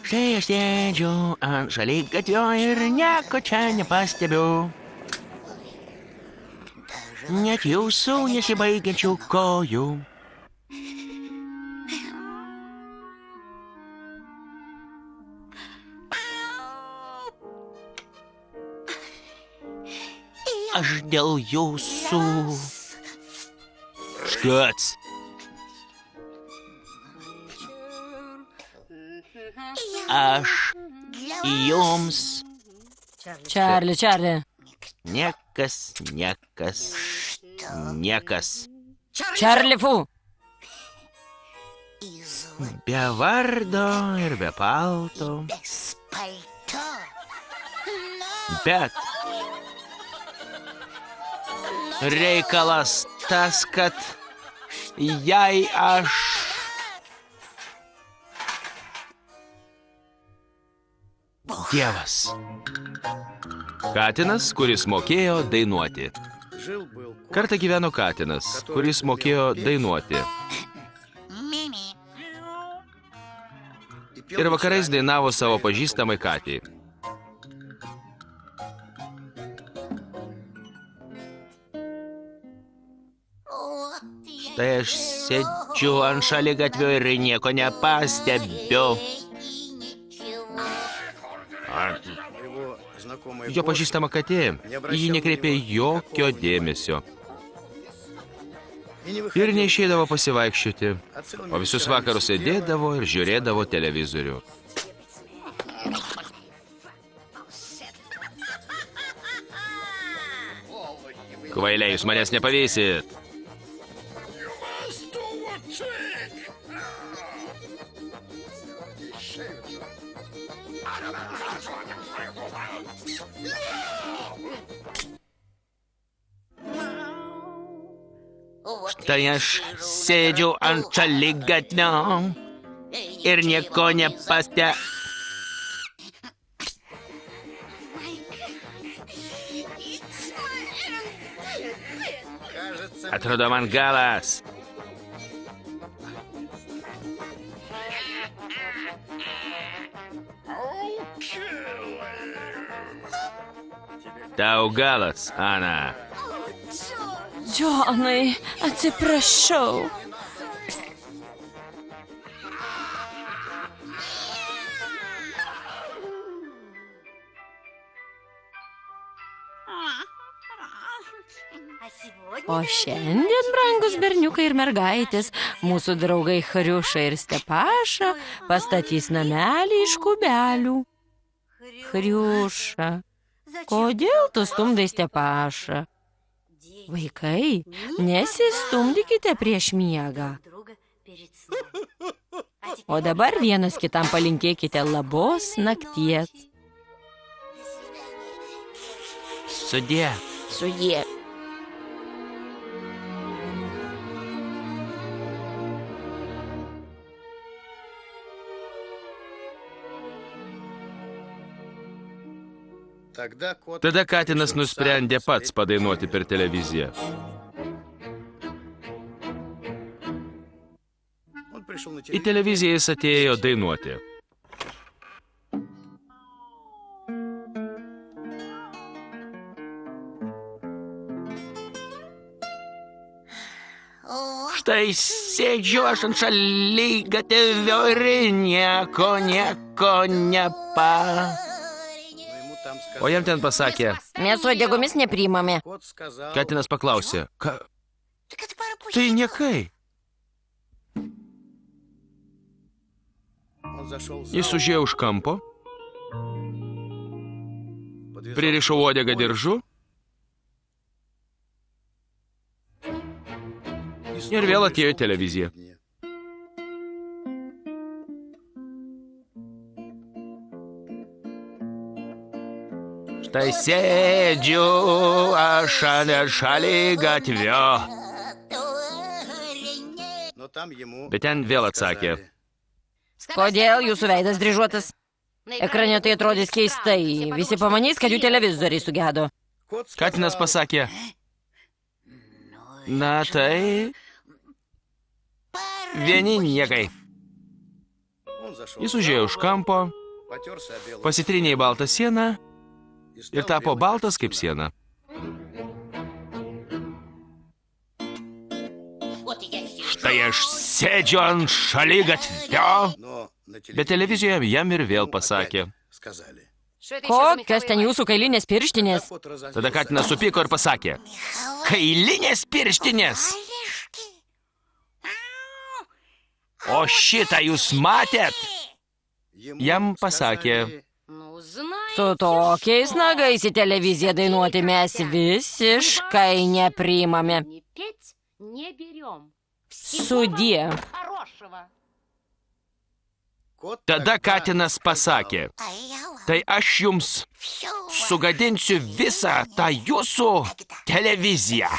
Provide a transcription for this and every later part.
Štai aš sėdžiu ant šaligatvio ir nieko čia nepastebiu. Net jūsų nesibaigiančių kojų. Aš dėl jūsų. Škac. Aš jums. Čarli. Niekas. Čarli, fu. Be vardo ir be palto. Bet reikalas tas, kad jei aš... Dievas. Katinas, kuris mokėjo dainuoti. Kartą gyveno katinas, kuris mokėjo dainuoti. Ir vakarais dainavo savo pažįstamai katei. Tai aš sėdžiu ant šaligatvio ir nieko nepastebiu. Jo pažįstama katė, ji nekreipė jokio dėmesio. Ir neišeidavo pasivaikščioti, o visus vakarus sėdėdavo ir žiūrėdavo televizorių. Kvailiai, jūs manęs nepavysit. Tai aš sėdžiu ant šaligatvio ir nieko nepastebiu. Atrodo, man galas. Tau galas, Ana. Džonai, atsiprašau. O šiandien, brangus berniukai ir mergaitės, mūsų draugai Hriuša ir Stepaša pastatys namelį iš kubelių. Hriuša, kodėl tu stumdai Stepašą? Vaikai, nesistumdykite prieš miegą. O dabar vienas kitam palinkėkite labos nakties. Sudie. Sudie. Tada katinas nusprendė pats padainuoti per televiziją. Į televiziją jis atėjo dainuoti. Štai sėdžiu aš ant šaligatvio ir nieko nepa. O jam ten pasakė... Mes su uodegomis nepriimame. Katinas paklausė. Tai niekai. Jis užėjo už kampo, pririšo uodegą diržu ir vėl atėjo į televiziją. Štai sėdžiu aš ant šaligatvio. Bet ten vėl atsakė. Kodėl jūsų veidas dryžuotas? Ekrane tai atrodys keistai. Visi pamanys, kad jų televizoriai sugedo. Katinas pasakė. Na tai... Vieni niekai. Jis užėjo už kampo, pasitrynė į baltą sieną ir tapo baltas kaip siena. Štai aš sėdžiu ant šaligatvio, bet televizijoje jam ir vėl pasakė. Kokios ten jūsų kailinės pirštinės? Tada katinas supyko ir pasakė. Kailinės pirštinės? O šitą jūs matėt? Jam pasakė. Su tokiais nagais į televiziją dainuoti mes visiškai nepriimame. Sudie. Tada katinas pasakė. Tai aš jums sugadinsiu visą tą jūsų televiziją.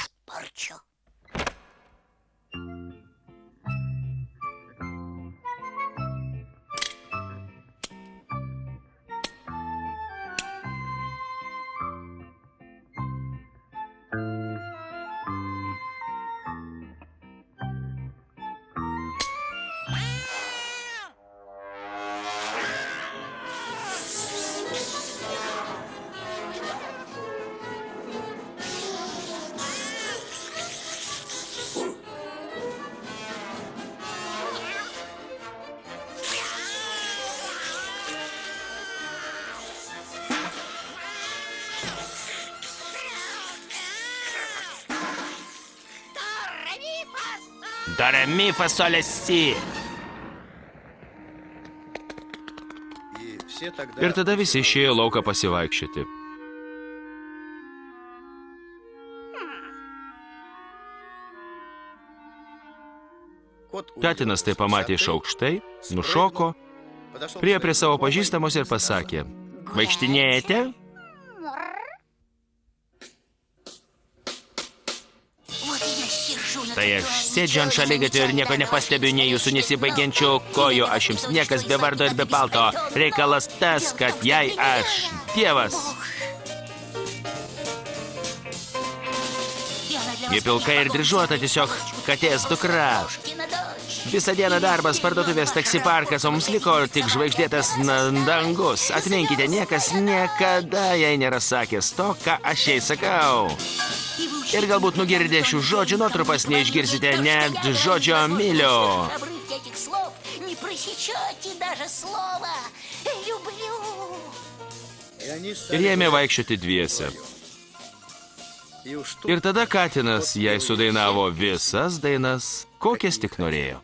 Do, re, mi, fa, sol, si. Ir tada visi išėjo lauką pasivaikščioti. Katinas tai pamatė iš aukštai, nušoko, priėjo prie savo pažįstamos ir pasakė. Vaikštinėjate? Tai aš sėdžiu ant šaligatvio ir nieko nepastebiu, nei jūsų nesibaigiančių kojų. Aš jums niekas be vardo ir be palto. Reikalas tas, kad jei aš Dievas. Ji pilka ir dryžuota, tiesiog katės dukra. Visą dieną darbas, parduotuvės, taksi parkas, o mums liko tik žvaigždėtas dangus. Atminkite, niekas niekada jai nėra sakęs to, ką aš jai sakau. Ir galbūt nugirdę šių žodžių nuotrupas neišgirsite net žodžio myliu. Ir jie ėmė vaikščioti dviese. Ir tada katinas jai sudainavo visas dainas, kokias tik norėjo.